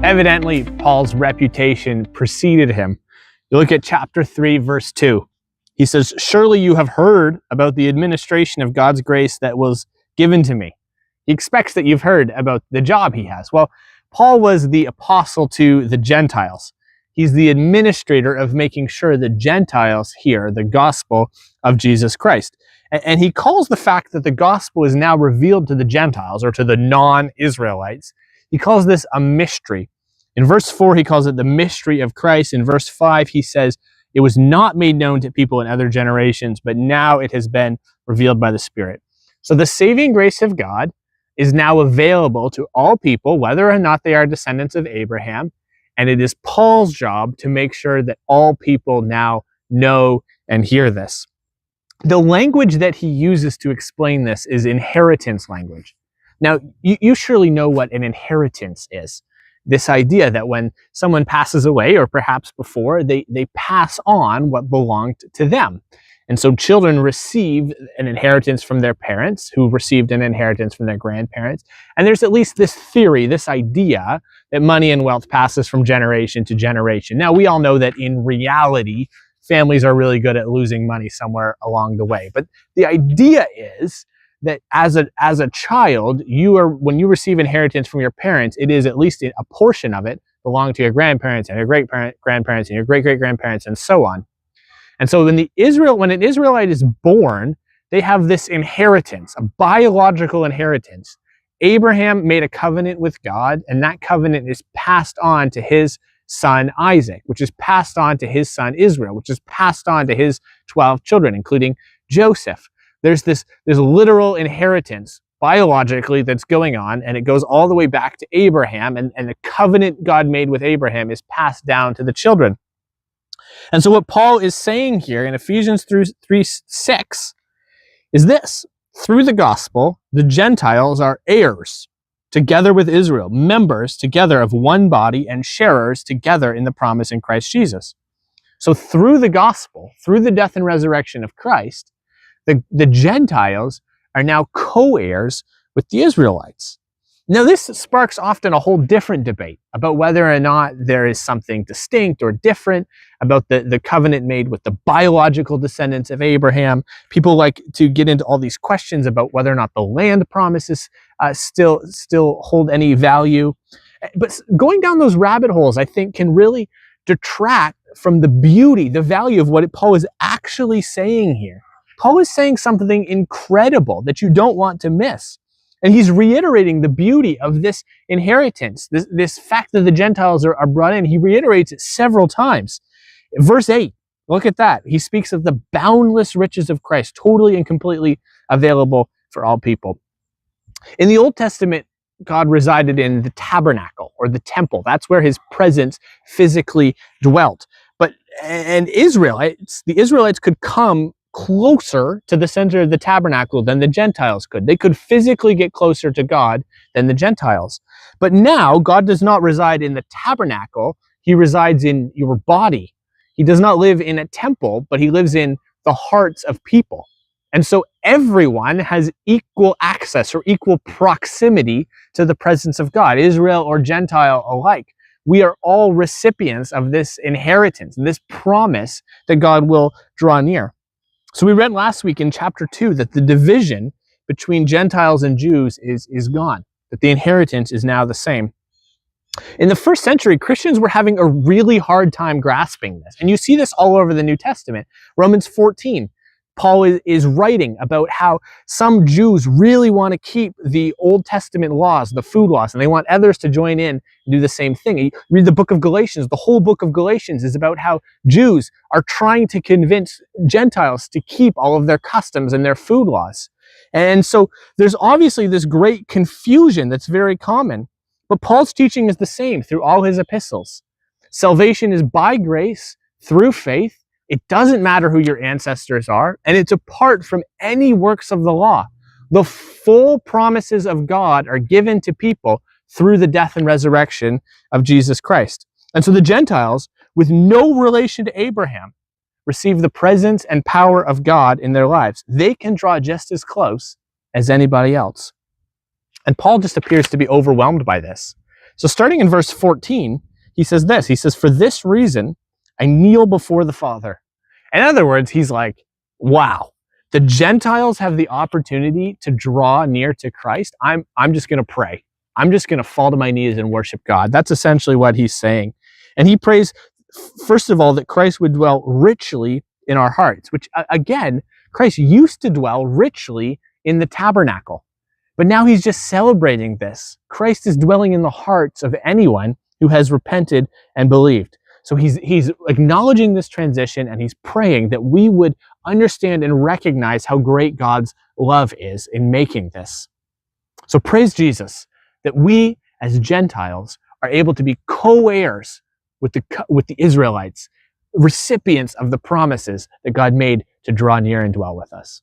Evidently, Paul's reputation preceded him. You look at chapter 3, verse 2. He says, "Surely you have heard about the administration of God's grace that was given to me." He expects that you've heard about the job he has. Well, Paul was the apostle to the Gentiles. He's the administrator of making sure the Gentiles hear the gospel of Jesus Christ. And he calls the fact that the gospel is now revealed to the Gentiles, or to the non-Israelites, he calls this a mystery. In verse 4, he calls it the mystery of Christ. In verse 5, he says, it was not made known to people in other generations, but now it has been revealed by the Spirit. So the saving grace of God is now available to all people, whether or not they are descendants of Abraham. And it is Paul's job to make sure that all people now know and hear this. The language that he uses to explain this is inheritance language. Now, you surely know what an inheritance is. This idea that when someone passes away, or perhaps before, they pass on what belonged to them. And so children receive an inheritance from their parents, who received an inheritance from their grandparents. And there's at least this theory, this idea, that money and wealth passes from generation to generation. Now, we all know that in reality, families are really good at losing money somewhere along the way. But the idea is that as a child, when you receive inheritance from your parents, it is at least a portion of it belong to your grandparents and your great-grandparents and your great-great-grandparents and so on. And so when an Israelite is born, they have this inheritance, a biological inheritance. Abraham made a covenant with God, and that covenant is passed on to his son Isaac, which is passed on to his son Israel, which is passed on to his 12 children, including Joseph. There's this literal inheritance biologically that's going on, and it goes all the way back to Abraham, and the covenant God made with Abraham is passed down to the children. And so what Paul is saying here in Ephesians 3:6 is this: through the gospel, the Gentiles are heirs together with Israel, members together of one body, and sharers together in the promise in Christ Jesus. So through the gospel, through the death and resurrection of Christ, the Gentiles are now co-heirs with the Israelites. Now, this sparks often a whole different debate about whether or not there is something distinct or different about the covenant made with the biological descendants of Abraham. People like to get into all these questions about whether or not the land promises still hold any value. But going down those rabbit holes, I think, can really detract from the beauty, the value of what Paul is actually saying here. Paul is saying something incredible that you don't want to miss. And he's reiterating the beauty of this inheritance, this fact that the Gentiles are brought in. He reiterates it several times. Verse 8, look at that. He speaks of the boundless riches of Christ, totally and completely available for all people. In the Old Testament, God resided in the tabernacle, or the temple. That's where his presence physically dwelt. The Israelites could come closer to the center of the tabernacle than the Gentiles could. They could physically get closer to God than the Gentiles. But now, God does not reside in the tabernacle. He resides in your body. He does not live in a temple, but he lives in the hearts of people. And so everyone has equal access or equal proximity to the presence of God, Israel or Gentile alike. We are all recipients of this inheritance, this promise that God will draw near. So we read last week in chapter 2 that the division between Gentiles and Jews is gone, that the inheritance is now the same. In the first century, Christians were having a really hard time grasping this. And you see this all over the New Testament. Romans 14, Paul is writing about how some Jews really want to keep the Old Testament laws, the food laws, and they want others to join in and do the same thing. You read the book of Galatians. The whole book of Galatians is about how Jews are trying to convince Gentiles to keep all of their customs and their food laws. And so there's obviously this great confusion that's very common. But Paul's teaching is the same through all his epistles. Salvation is by grace, through faith. It doesn't matter who your ancestors are, and it's apart from any works of the law. The full promises of God are given to people through the death and resurrection of Jesus Christ. And so the Gentiles, with no relation to Abraham, receive the presence and power of God in their lives. They can draw just as close as anybody else. And Paul just appears to be overwhelmed by this. So starting in verse 14, he says this. He says, "For this reason, I kneel before the Father." In other words, he's like, wow, the Gentiles have the opportunity to draw near to Christ. I'm just going to pray. I'm just going to fall to my knees and worship God. That's essentially what he's saying. And he prays, first of all, that Christ would dwell richly in our hearts, which again, Christ used to dwell richly in the tabernacle. But now he's just celebrating this. Christ is dwelling in the hearts of anyone who has repented and believed. So he's acknowledging this transition, and he's praying that we would understand and recognize how great God's love is in making this. So praise Jesus that we as Gentiles are able to be co-heirs with the Israelites, recipients of the promises that God made to draw near and dwell with us.